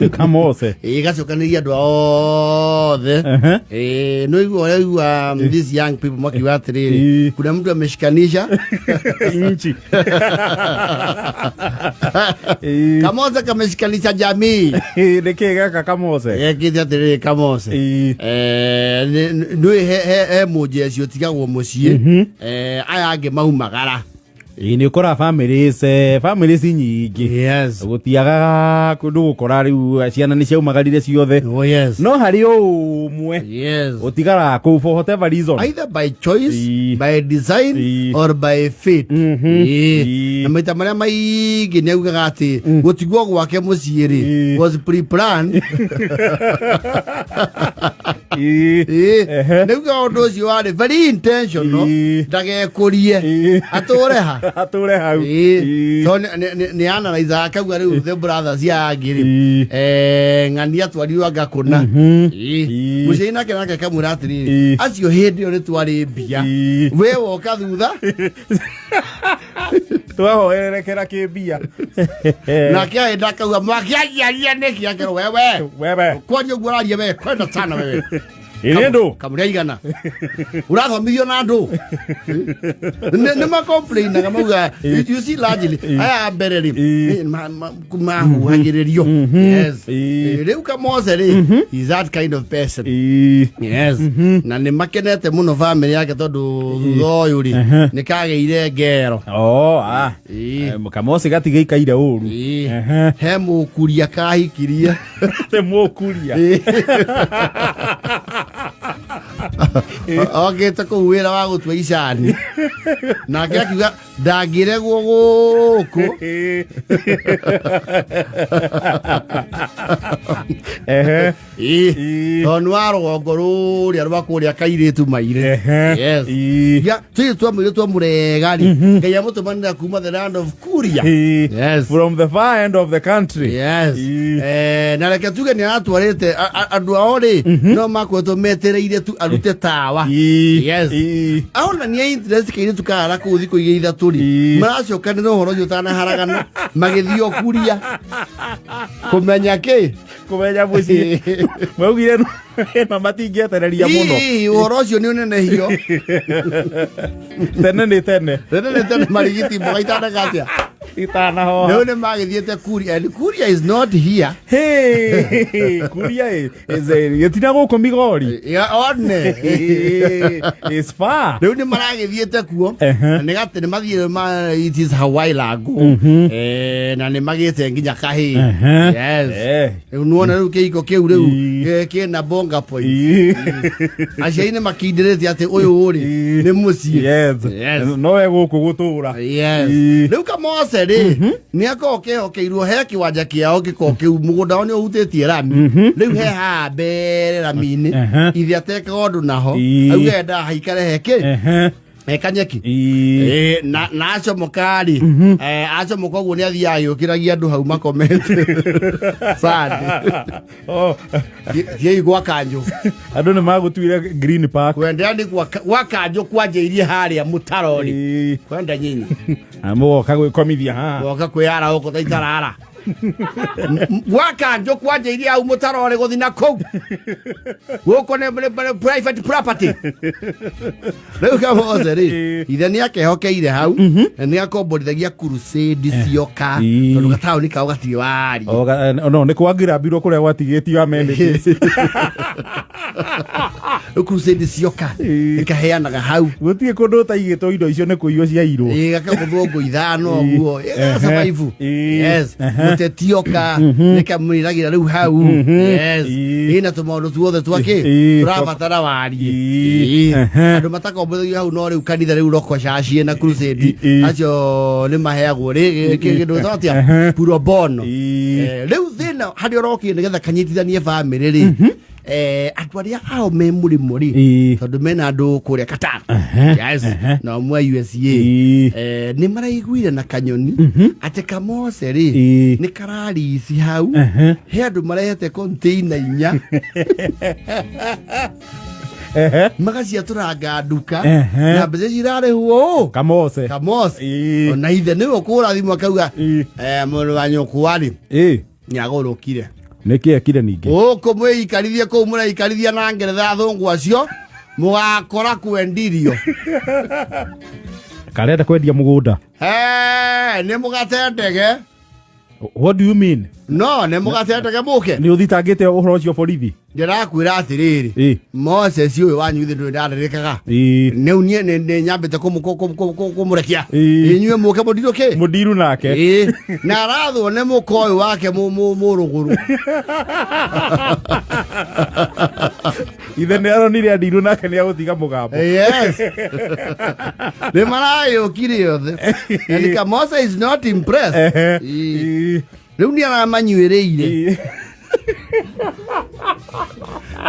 Kamose igacokanĩria andũ othe no igua these young people makiuga atĩrĩrĩ kuna mtu ameshikanisha nchi Kamose kameshikanisha jamii nikigaka Kamose kiti atĩrĩrĩ Kamose nĩ he mũjeshi ũtigagwo mũciĩ aya angĩ maumagara ni ukora families nyingi gutiaga kundu gukora riu ciana ni ciaumagarire ciothe no hari umwe utigara ku for whatever reason either by choice by design or by fate na maita maria maingi ni augaga ati gutigwo gwake muciiri was pre-planned niguga undu ucio wari very intentional ndagekurie ature hau so ni analyze akauga riu the brothers ya ngiri ng'ania twariwa ngakuna mucina kenake kamura atiri acio hindi uri twari mbia we woka thutha twahoerekera kibia na kia ndakauga mwakiaria niki akero wewe kwani uguraria wewe kwenda sana wewe Irindo kamuria igana urathomithio na andu ne ma complain na mauga you see largely aya bereri kumahuhagiririo riu Kamose ri is that kind of person na ni makenete muno family yake tondu thutha ri ni kageire ngero Kamose gatigeikaire uru he mukuria kahikiria te mukuria ogete ku wira wa gutwa icani nake akiuga ndangiregwo guku onu arogongo ruria rwa kuria kairitu maire ya twamwire twamuregari ngai amutumanira kuma the land of Kuria from the far end of the country na reke tuge ni atwarite andu aori no makweto metereire tu arute tawa aona ni interest kaire tukara ku thiko igitha turi maracoka ni rohoro yutana haragana magithio Kuria kumenya muci maugire na matingietereria muno uhoro ucio ni unene hio tene marigiti mugaitana gatia itana ho no ne magithiete Kuria and Kuria is not here Kuria is yetina guko Migori one is far no ne maragithiete kuo ne gate ne mathie it is Hawaii lago na ne magite nginya kahi nuona riu keiko kiu riu kina bonga point aciaine makindirete ati uyu uri ni muci no we guku gutura riu Kamose ri ni akokeirwo he kiwanja kiao gikokiu mugunda oni uhutitie rami riu he ha mbere rami-ini ithi ateka undu naho auga enda haikare heke kanyeki na acomokari acomoka uguo ni athia yukiragia andu hau makomete sad ye gwa kanjo andu ni magutuire Green Park kwenda ni gwa kanjo kwanjeirie haria mutarori kwenda nyinyi amoka gwikomithia ha woka kwiyara uko taitarara wakanjo kwanjeirie au mutarori guthina kou guko ne private property riu Kamose ri ithe ni akehokeire hau ni akomborithagia crusade cioka tondu gatao ni kao gatiri wari no ni kwangirambirwo kuria gwatigitio amenities crusade cioka ikaheanaga hau gutie kundu taigitwo indo icio ni kuiywo cia irwo gakamuthongo ithano guo survive mutetioka nikamwiragira riu hau ina tumaundu tuothe twake turabatara wari andu matakombothagia hau no riu kanitha riu roko cacie na crusade acio ni maheagwo ri kindu tatia puro bono riu thina hari oroki nigetha kanyitithanie family ri andu aria ao me murimo ri tondu mena andu kuria Qatar na mwa USA ni maraiguire na kanyoni ate Kamose ri ni kararisi hau he andu marehete container inya magaciaturanga nduka na mbeca cirarĩhwo Kamose na ithe nĩwe kũrathimwo akauga mũrũ wa nyũkwa rĩ nĩagũrũkire Niki akire ningi. Uko mwikarithie ko muraikarithia na Ngeretha thungu acio mugakora kwendirio. Karenda kwendia mugunda. Ni mugatendege. What do you mean? No, ne mugatendege muke. Ni uthitangite uhoro ucio borithi. Ndirakwira atiriri. Moses uyu wanyu ithu ndarerekaga. Ne unie ne nyambite kumurekia. Inyue muke mudiruke. Mudiru nake. Na ratho ne mukoyo wake muruguru. Ithe ne aronire ndiru nake ni agutiga mugambo. Yes. Ne marayo kiri yothe. Ndika Moses is not impressed. Riu ni aramanyuireire.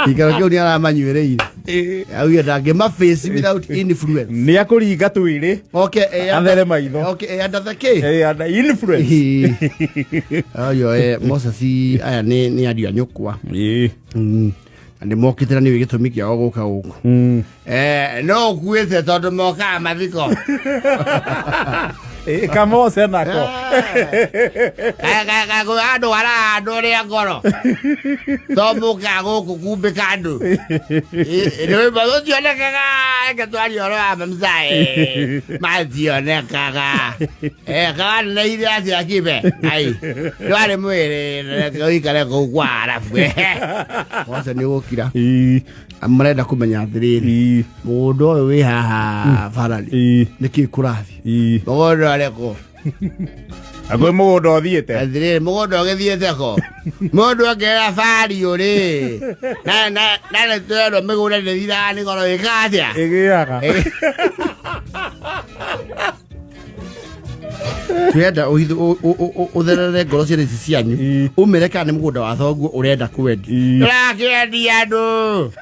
Ikara kyo ni aramanyuireire. Au yetake ma face without influence. Ni akuringa twiri. Okay, athere maitho. Okay, under the K. Under influence. Ayo Moses aya ni adio anyukwa. Andi mokitira ni gitumi kia guka guku. No kuete tondu moka mathiko. Kamose nako. Go ando ara ando ria ngoro. Tomuka guku kumbe kandu. Ndio bado tione kaga ke twari oro amamzae. Mazione kaga. Kan nei dia sia kibe. Ai. Twari mwere goikare gugwara fwe. Wasa ni gukira. Amrenda kumenya athiriri. Mundu uyu wi haha farali. Niki kurathi. Mugondo areko. Agwe mugondo othiete. Athiriri mugondo githiete ko. Mundu akera fari uri. Na twero migura ni thira ni goro ikatia. Igiaga. Twenda utherere ngoro cia ici cianyu umereka ni mugunda wa thoguo urenda kwendi rakendia andu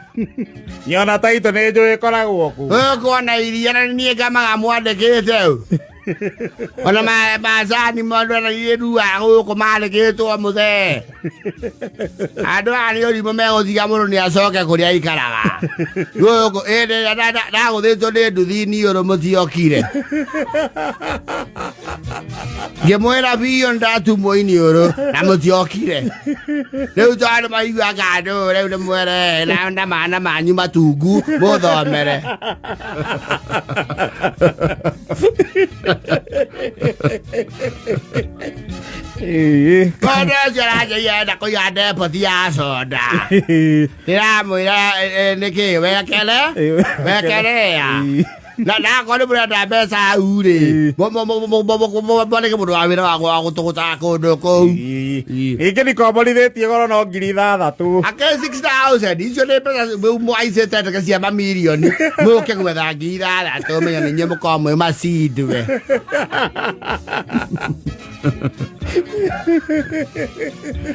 nyona taito ni njui koragwo ku kuona iria na nie ngamaga mwandikite ona mazani mundu na iru aguko marikitwo muthe andu ani urimo meguthiga mundu ni acoke kuria ikaraga guko ende na guthitwo ni nduthi ni uru mutiokire Gemwera biyo ndatumo ini uru na mutiokire riu twandu maigua kandu riu ni mwere na mana manyu matungu muthomere Kono jaraje yenda kuyande poti ya soda. Tiramwira niki wekele ya. Na kono brada besa ure. Bone ke mundu awira wa gutuguta kundu ko. Iki ni kombolithĩtie goro no 6,000. Ake 6,000 icio ni pesa mu aicete ndeke cia mamirioni. Muke gwetha 6,000 menya ni nyemu komwe macindwe.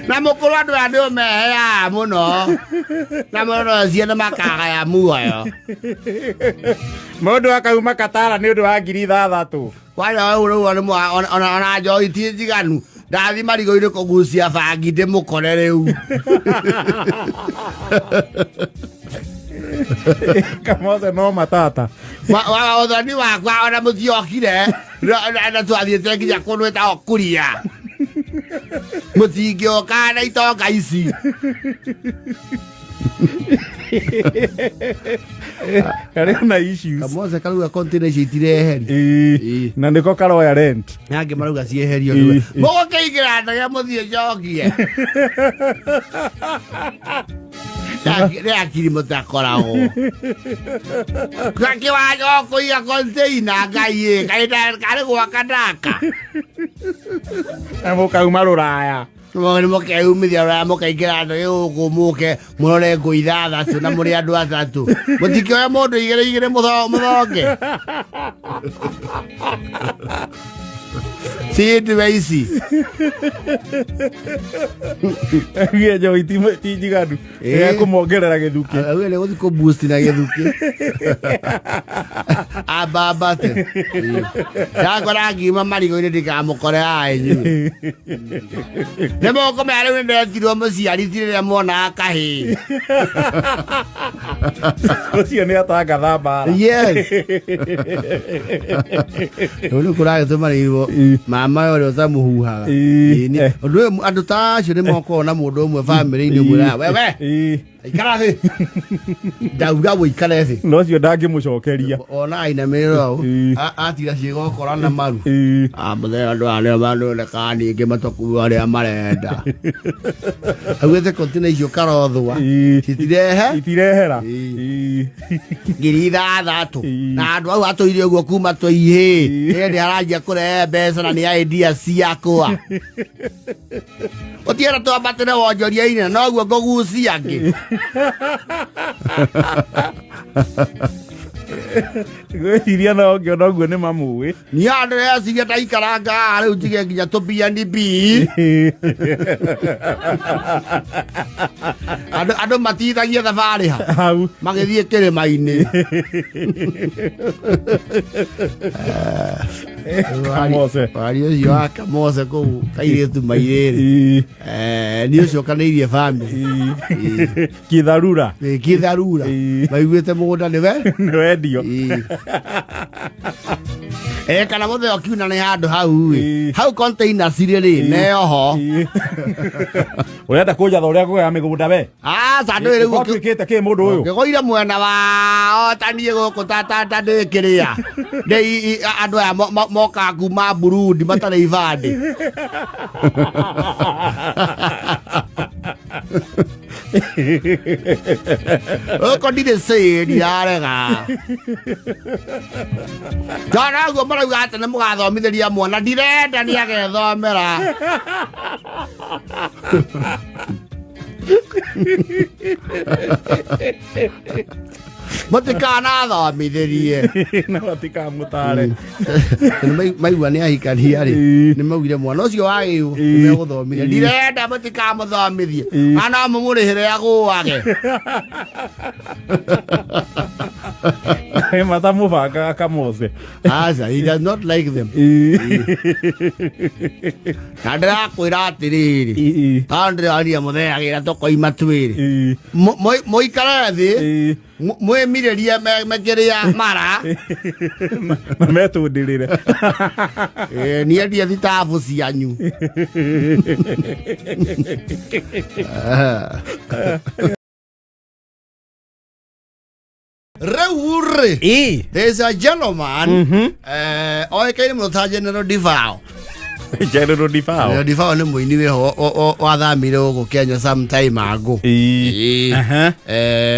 Na mukuru andu andu meya muno. Na muno ciana makagaya muoyo. Mundu akauma Katara ni undu wa 6,000. Waya uru ona njoi ti njiganu. Ndathi marigo-inĩ kũgucia bangi ndĩmũkore rĩu. Kamose no matata. Ũthoni wakwa ona mũtiokire na twathiĩte nginya kũndũ ĩtagwo Kuria. Mũtingĩũka na itonga ici. Kare na issues. Kamose karuga container ici itireheri. Na niko karoya rent. Nange maruga cieherio rĩu. Mũgũkĩingĩra ndege mũthiĩ njokie. Nĩ akiri mũtakoragwo. Gakĩwanja kũiga container ngai karĩ gwaka ndaka. Na mũkauma Rũraya. Mwani mũkeumithia Rũraya mũkaingĩra ndege gũkũ mũke mũrore ngũ 6 na mũrĩ andũ 3. Mũtikĩoya mũndũ 2 mũthonge. Sidi weisi. Ngie njoi ti njiganu. Kũmongerera gĩthuki. Wele gũthi kũ boost na gĩthuki. Ababate. Ndakora ngima marigo-inĩ ndikamũkore aenyu. Nĩ mũkũmera rĩu nĩndetirwo mũciari ti rĩrĩa mwonaga kahĩĩ. Ũcio nĩ atangatha mbara. Yes. Rĩu nĩ kũragĩtũma rĩirwo mama yore ozamuhuhaga ndu andu ta acio ni moko na mundu umwe family ni mwira wewe ikara thi ndauga guikara thi no cio ndangimucokeria ona aina mero atira ciego kora na maru muthe andu aria mandu kani ingi matoku aria marenda agwete kontina icio karothwa itirehera ngiri ithathatu na andu au atuire uguo kuma twihi ndi aranjia kurehe mbeca na ni idea ciakwa utiera twambatire wonjoria ine no guo ngogucia angi gwiciria no ngiona uguo ni mamuwi ni andu eciria ta ikaranga riu njige nginya BNB andu matithagia thabari hau magithie kirima-ini wari ucio wa Kamose kuu kairitu mairiri ni ucokaniirie family kitharura maiguite mugunda ni wendio kana muthe okiuna ni handu hau container ciriri neoho urenda kunjatha uria ngugaya migunda we sandu iri gwatuikite ki mundu uyu ngigoire mwena wa tanie guku tata ndikiria ndi andu aya moka kuma Burundi matari ibandi oko ndire siri yarega jana go marauga ati ni mugathomithiria mwana ndirenda ni agethomera matikana thomithirie na matikamutare maigua ni ahikania ri ni maugire mwana ucio wagiu ni meguthomithiria ndirenda matikamuthomithie ana mumurihire aguage matamubanga Kamose he does not like them ndirakwira atiriri tandire aria muthe agira tokoima twiri moikara thi mwemiririe mekiria mara metundirire ni endia thitabu cianyu Reuri there's a gentleman oikaine muno ta General Divao Divao ni muini weho wathamire ugu Kenya sometime ago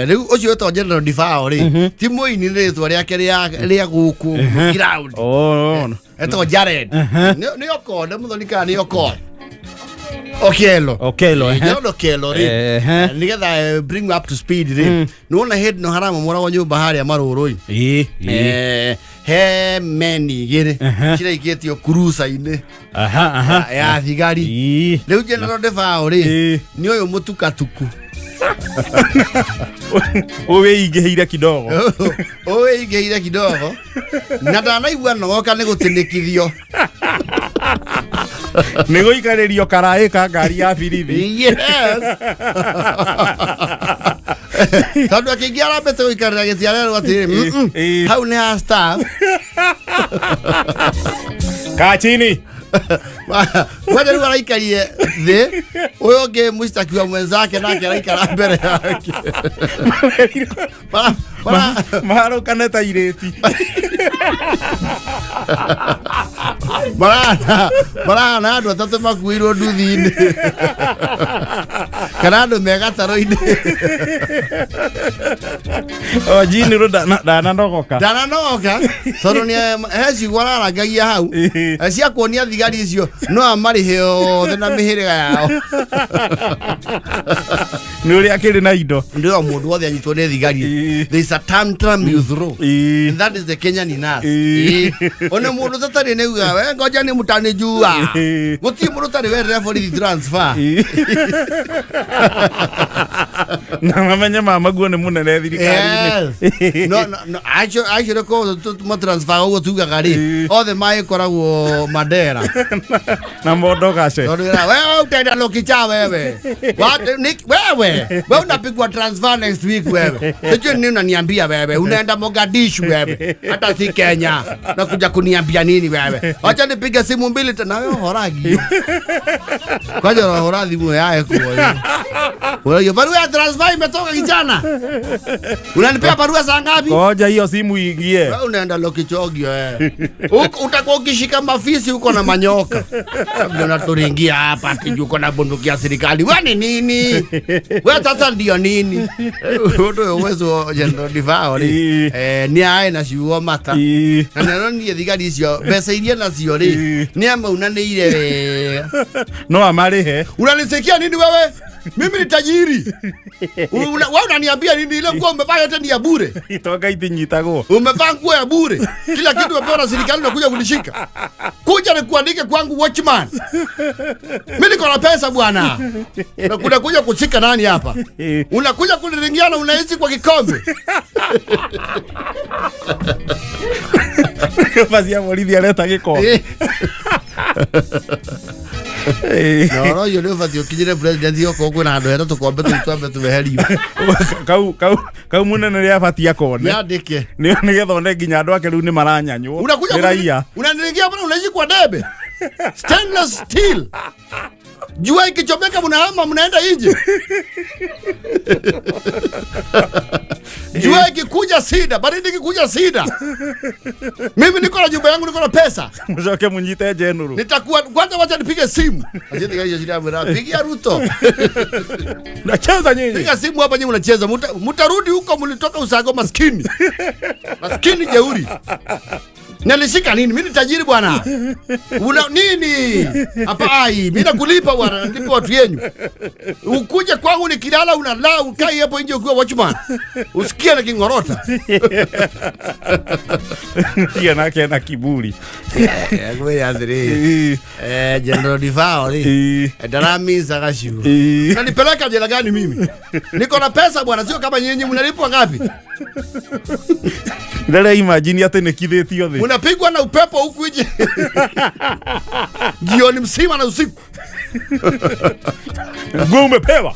riu ucio wetwo General Divao ri ti muini ritwa riake ria guku ground etwo Jared ni okode muthoni ni okode Okelo ri nigetha bring up to speed ri nuona head no harama mora nyumba haria marurui he meni gire kira igetio cruiser-ini ya thigari riu General Divao ri ni uyu mutukatuku uweigeire kidogo na ndanaigua nogoka ni gutinikithio nigo ikaririo karai ka ngari ya birithi yes tondu akingia arambete guikarira giciarero atiri hau ni ha staff kachini waje ruga raikarie thi uyo nge mustakiwa mwenzake nake raikara mbere yake maro kaneta ireti barana andu atatu makuirwo nduthi-ini kana andu megataro-ini jini ro ndananogoka tondu ni hecigwo ararangagia hau cia kuonia thigari icio no amarihe othe na mihiriga yao ni uria akiri na indo ndio mundu wothe anyitwo ni thigari there is a tantrum you throw and that is the Kenyan in us one mundu tatari ne uga we ngoja ni mutani jua muti mundu tari we referee transfer Na mamenye mama guo ni munene thirikari-ini. No acio ko mo transfer ugo tugaga ri othe mai koragwo Mandera na mondo gace. Wewe utaenda Lokicha wewe. Wewe unapigwa transfer next week wewe. Sijui nini unaniambia wewe. Unaenda Mogadishu wewe. Hata si Kenya. Nakuja kuniambia nini wewe? Acha nipige simu mbili tena wewe horagi. Kwaje horadhi mwe yae kwa. Wewe barua ya transfer imetoka kijana. Unanipea barua saa ngapi? Ngoja hiyo simu iingie. Wewe unaenda Lokichogio wewe. Utakuwa ukishika mafisi huko na manyoka. Ndio naturingia hapa ati uko na bunduki ya serikali. Wewe nini? Wewe sasa ndio nini? Wewe uwezo General Divao ni ae na ciugo mata. Na nero ni thigari icio mbeca iria nacio ri ni ama unaniire we. No amarihe. Unanisikia nini wewe? Mimi ni tajiri. Wewe unaniambia nini? Ile nguo umevaa yote ni ya bure. Itoka itinyitagwo. Umevaa nguo ya bure. Kila kitu umepewa na serikali unakuja kunishika. Kuja nikuandike kwangu watchman. Mimi niko na pesa bwana. Unakuja kushika nani hapa? Unakuja kuniringiana unaishi kwa kikombe. Fazia Bolivia leta gikombe. No, yo leo fatio kijire president yoko kuna ndo era tukombe tutwambe tubeheri. Kau munene ria fatia kone. Yandike. Ni gethone nginya andu ake riu ni maranyanywo. Unakuja raia. Unaniringia bwana unaishi kwa debe. Stainless steel. Jua ikichomeka mnahama mnaenda nje. Jua ikikuja sida, baridi ikikuja sida. Mimi niko na nyumba yangu, niko na pesa. Mshoke munyite jenuru. Nitakuwa kwanza wacha nipige simu. Ajende gaje shida mbona pigia Ruto. Nacheza nyinyi. Piga simu hapa nyinyi mnacheza. Mtarudi huko mlitoka Usago maskini. Maskini jeuri. Nalishika nini? Mimi ni tajiri bwana. Una nini? Hapa ai, mimi nakulipa bwana, nilipa watu yenu. Ukuje kwangu nikilala unalala ukai hapo nje ukiwa watchman. Usikie na kingorota. Pia nake na kiburi. Wewe Andre. General Divao ni. Darami Zagashu. Unanipeleka jela gani mimi? Niko na pesa bwana, sio kama nyinyi mnalipwa ngapi? Ndale imagine ate nekithitio thi. Unapigwa na upepo huku nje. Jioni mzima na usiku. Nguo umepewa.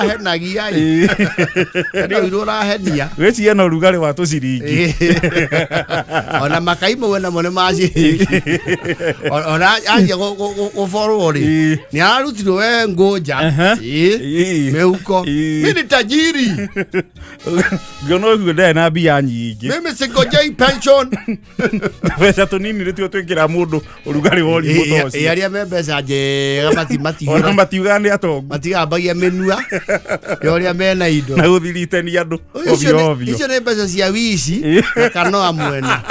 Hena giai. Ndio irora hedia. Weci yana rugari wa tuciringi. Ona makaimo wena mone maji. Ona aje go forward. Ni arutiro we ngoja. Meuko. Mimi ni tajiri. Gono gude na bia nyingi. Mimi singojei pension. Pesa to nini ritio twikira mundu rugari wori mutoci. Yaria mbeca je mati. Ona matiugane atongu. Matigambagia menua. Yoria mena indo. Na uthiriteni andu ovyo ovyo. Icio nĩ mbeca cia wici na kanoa mwena.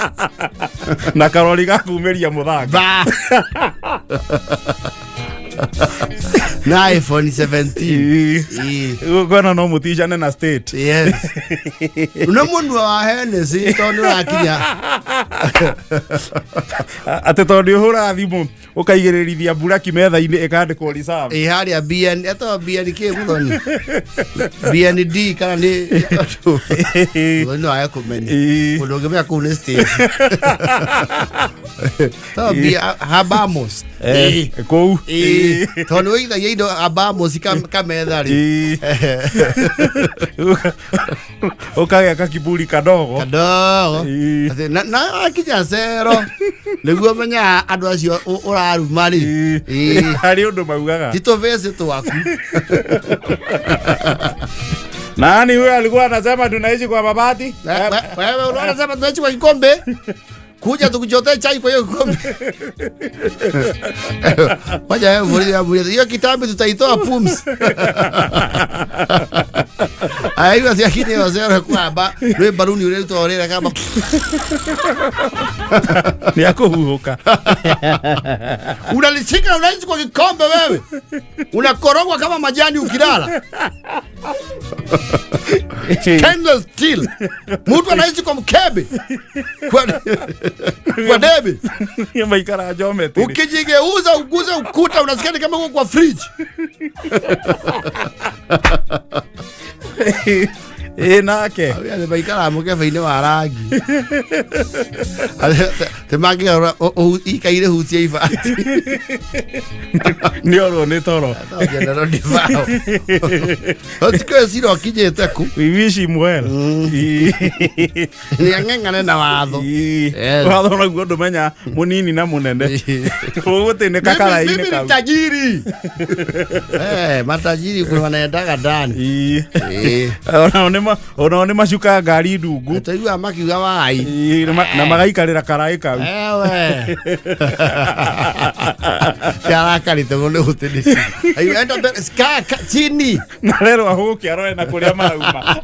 Na karori gakumeria muthanga. Na iPhone 17. Gwana no mutishane na state. Yes. Una mundu wa Hennessy tondu rakinya. Ate tondu hura thimu ukaigirithia buraki metha-ini ikandikwo reserve. Haria BN eto BN ke muthoni. BND kana ni no aya kumeni. Mundu ngemea ku ne state. To bia habamos. Kou. Tondu itha yindo abamos kametha ri. Ukagea kakiburi kadogo. Na akinya zero. Niguo menya andu acio uraruma ri. Hari undu maugaga. Tito vese tu waku. Nani huyo alikuwa anasema tunaishi kwa mabati? Wewe unasema tunaishi kwa kikombe? Kuja tukujote chai kwa hiyo kikombe. Wacha wewe vulia. Hiyo kitabu tutaitoa pumzi. Aiwa si akini wazee kwa ba, wewe baruni ule tuorera kama. Ni yako huoka. Unalishika unaishi kwa kikombe wewe. Unakorogwa kama majani ukilala. Stainless steel. Mtu anaishi kwa mkebe. Kwa debe. Yema ikara geometry. Ukijigeuza uguze ukuta unasikia kama uko kwa fridge. nake ale baikara mukebe-ini wa rangi te mangiora ikaire hutia ibati ni oro ni toro general divao otike siro kinyete ku we wish him well ni angengane na watho watho na guo ndumenya munini na munene ugutine kakara-ini kau tajiri matajiri kwa wanaendaga ndani ona macuka ngari ndungu taigua makiuga wai na magaikarira karai kau karakarite muno utini ayu enda chini na rero ahuki arore na kuria marauma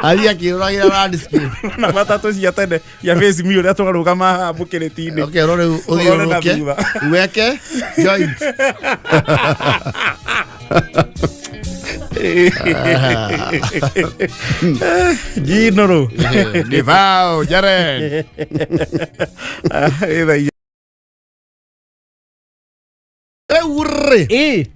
aria kiruragira landscape na matatu cia tene ya face mi uria twarugama mukiritini okay rore uthiuruke weke joint Ginoro Divao Jaren urre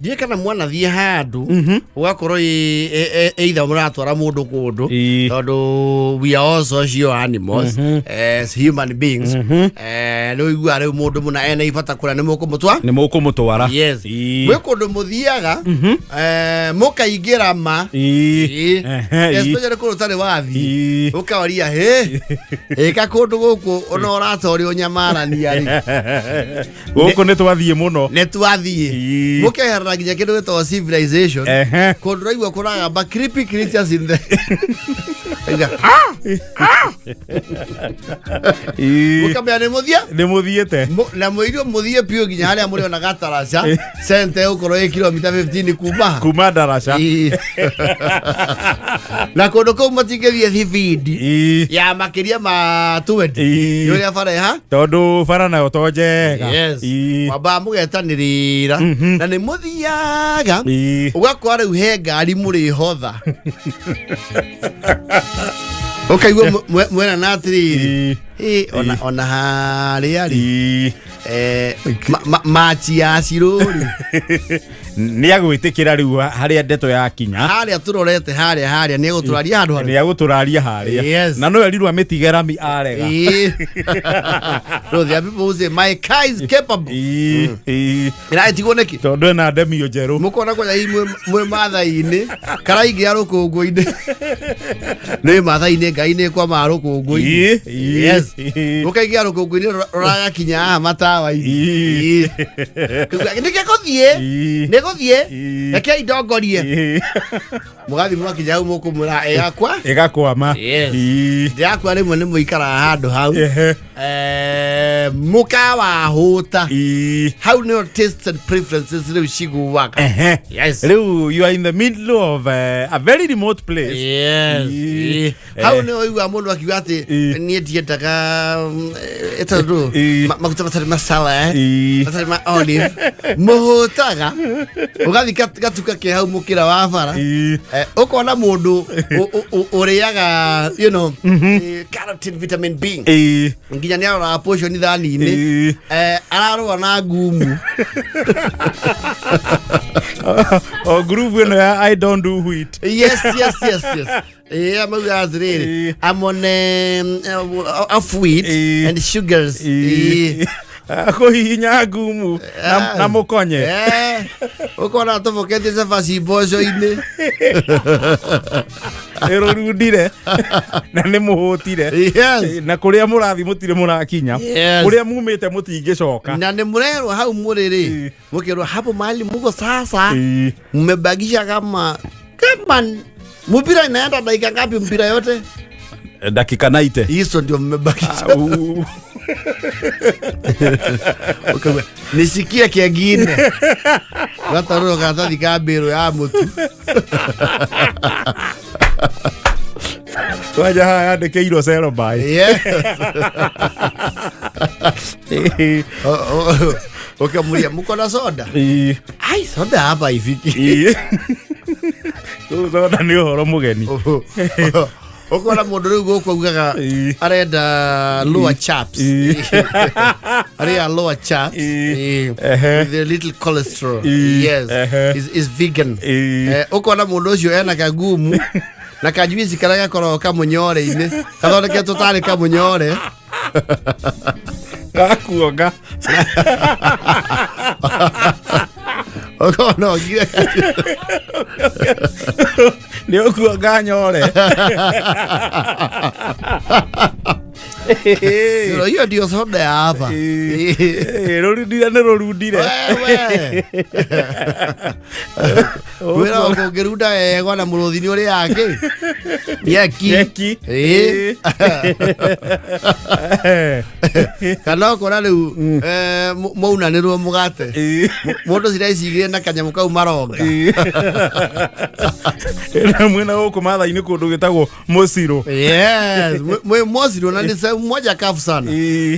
die kana mwana thie handu ugakorwo either muratwara mundu kundu tondu we are also social animals as human beings no igua riu mundu muna ena ibata kura ni mukumutwara yes we kundu muthiaga mukaingira ma especially kundu tari wathi ukawaria eka kundu guku ona uratorio nyamarania ri guku ni twathie muno mukeherera nginya kindu gitwa civilization kundu raigua kuragamba creepy creatures in the mukamenya ni muthiete na mwirio muthie pio nginya haria muri ona gataraca sente ukorwo i kilomita 15 kuma daraca na kundu kou matingithie thibindi ya makiria ma 20 yuria bara tondu bara nayo to njega wamba mugetanirira na ni muthiaga ugakora riu he ngari muri hotha ukaigua mwena na atiriri ona haria ri machi ya ciruri ni agwitikira riu haria ndeto ya kinya haria turorete haria ni guturaria handu ni aguturaria haria na no erirwa mitigerami arega no the people say my car is capable ira itigoneki tondu na ndemio njeru mukona kwa mwe mathaini karaingi ya rukungu-ini ni mathaini ngai-ini kwa marukungu-ini yes ukaigia rukungu-ini roraga kinya haha matawa-ini niguthie reke indongorie mugathi mwakinya hau mukumura igakwama ndiakwa rimwe ni muikara handu hau mukawa huta how no taste and preferences riu ciguaga yes riu you are in the middle of a very remote place how no igua mundu akiuga ati nie ndiendaga etandu maguta matari masala matari ma olive muhutaga ugathi gatuka ke hau mukira wa bara ukona mundu uriaga you know carotene vitamin B nginya ni ara portion thani-ini ararwa na ngumu groove ino ya I don't do wheat yes amauga atiriri I'm on of wheat and sugars kuhihinya ngumu na mukonye ukona tofokete cabaci mboco-ini rurundire na ni muhutire na kuria murathi mutire murakinya kuria mumite mutingicoka na ni murerwa hau muriri mukirwa hapo mahali muko sasa mmebagisha kama mpira inaenda dakika ngapi mpira yote dakika 90 hizo ndio mmebakisha nisikia kingine hata roho katathi kabiro ya mutu waja haya ndekeiro cero bai ukamuria muko na soda ai soda hapa ifiki soda ni uhoro mugeni Okona mundu riu guku ugaga arenda lower chaps. Aria lower chaps. With a little cholesterol. Yes. Is vegan. Okona mundu ucio ena kagumu na kajuici karaga koroka munyore-ini. Kathondeke tutari ka munyore. Kakuoga. Okona ngira. Ndio kuoga nyore. Hiyo ndio soda hapa. Rurudira na rurudire. Wera ukongeruda ego na muruthini uri yake. Yeki. Kana kora riu maunanirwo mugate. Mundu ciraicigire na kanyamu kau maronga. Ena mwena huko matha-ini kundu gitagwo Musiro. Yes, Musiro na ni mmoja kafu sana.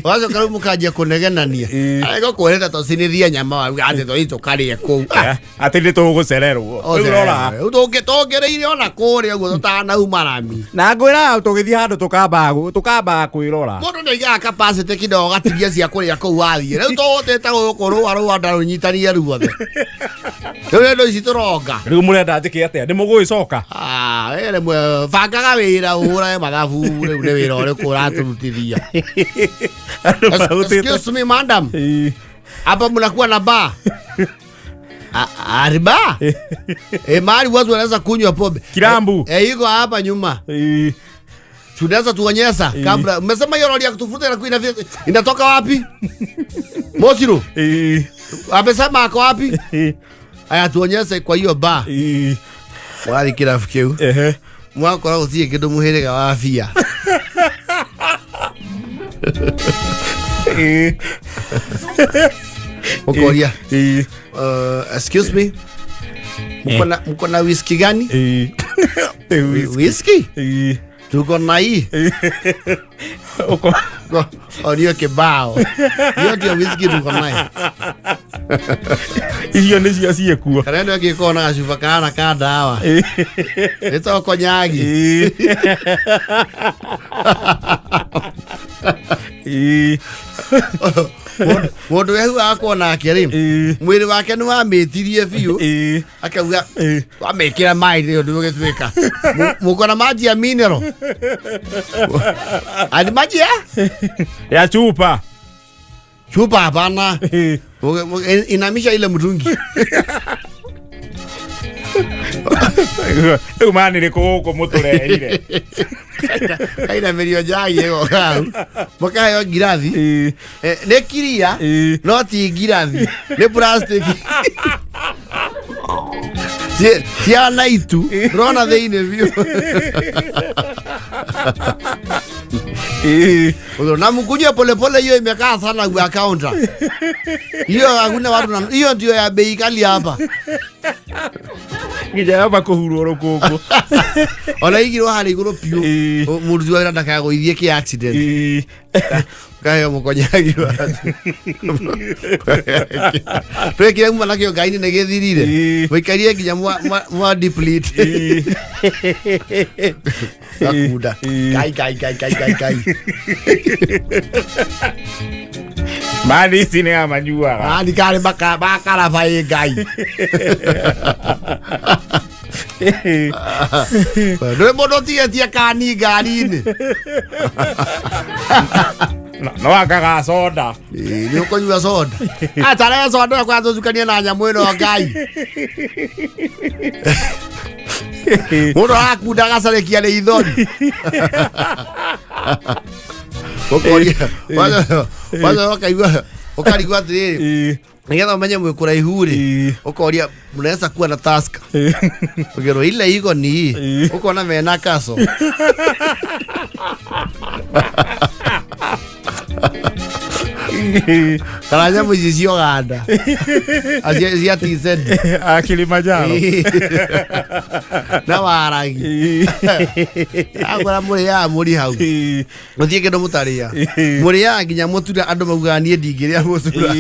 Wazo karibu mukajia kunegenania. Aiko kueleta tosinithia nyama wa ati to ito kari ku. Ati ni to gucererwo. Urora. Utogereire ona kuri ugo tutana umarami. Na ngwira tugithia handu tukamba kwirora. Mundu ndiga capacity kidogo gatigia cia kuria ku wathie. Riu toteta gukorwo aru ndaru nyitania ruothe. Riu ici turonga. Riu murenda njike atia? Ni muguicoka. Ere mwe bangaga wira ura mathabu riu ni wira uri kuratutithia. Excuse me madam. Hapa mnakuwa na bar. Ariba. Mali watu wanaweza kunywa pombe. Kirambu. Iko hapa nyuma. Tunaweza tuonyesha kabla. Umesema hiyo roli ya kutufuta na kuina inatoka wapi? Mosiro. Amesema ako wapi? Aya tuonyeshe kwa hiyo bar. Wali kirafiki huyu. Mwako na utie kido muherega wa afia. Okoria. Excuse me. Mko na whisky gani? Whisky? Tuko na hii. Orio kebao. Hiyo ndio whisky tuko nayo. Hiyo ni cia ciekuo. Kana ndio kiko na gacuba kana ka dawa. Ito konyagi. Mundu wehu akona akiri mwiri wake ni wamitirie biu akauga wamekira mai rio ndu gitwika mukona maji ya mineral ali maji ya chupa hapana inamisha ile mtungi umani riko mutureire kaina merio jagi ego kau boka yo girathi ne kiria no ti girathi ne plastic tia naitu rona theine view na mkunywa pole pole hiyo imekaa sana kwa counter hiyo hakuna watu hiyo ndio ya bei kali hapa ngija hapa kuhurwo rukungu ona igiro hari iguro piu murzu wa ndaka go ithie ki accident kayo mukonyagi watu peke yangu manake gaini negethirire wikarie nginya mwa deplete akuda kai mani sine amanyua ani kale bakara bai gai Ndio modo tia kani gari-ini. No akaga soda. Ni ukunywa soda. Atare soda kwa tuzukania na nyamu ino ngai. Mudo akudaga sarekia le ithoni. Okoria. Waza wakaigwa. Okarigwa atiriri. Nigetha umenye mwikura ihuri ukoria mnaweza kuwa na taska ugero ile iko ni uko na mena kaso Karanya muzizio ganda azia tized Kilimanjaro na waragi agora muri hau muthie kendo mutaria muri ya nginya mutura andu maugania ndingiria mutura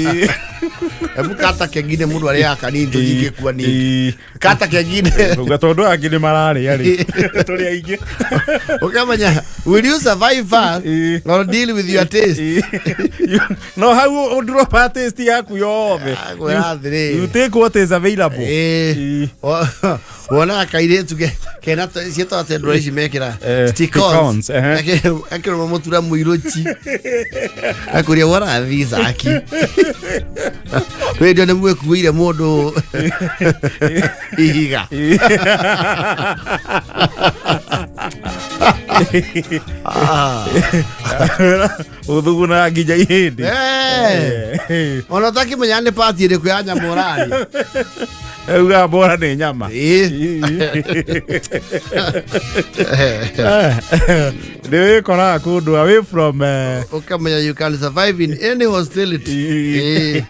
Ebu kata kengine mundu ari akanini tujingikuwa ni. Kata kengine. Ugatondu akini marari yari. Tuli aingi. Ukamanya, will you survive fast or deal with your taste? No, how drop a taste yaku yothe. You take what is available. Wona kaire tuge kena sieto atendroishi mekira stickons akero motura muirochi akuria wara visa aki wewe ndio mwe kuire modo ihiga udhuguna ngija ihindi ona taki menyane party ire kuyanya morali Uga bora ni nyama. Dewe kona kudu away from Ukamenya you can survive in any hostility.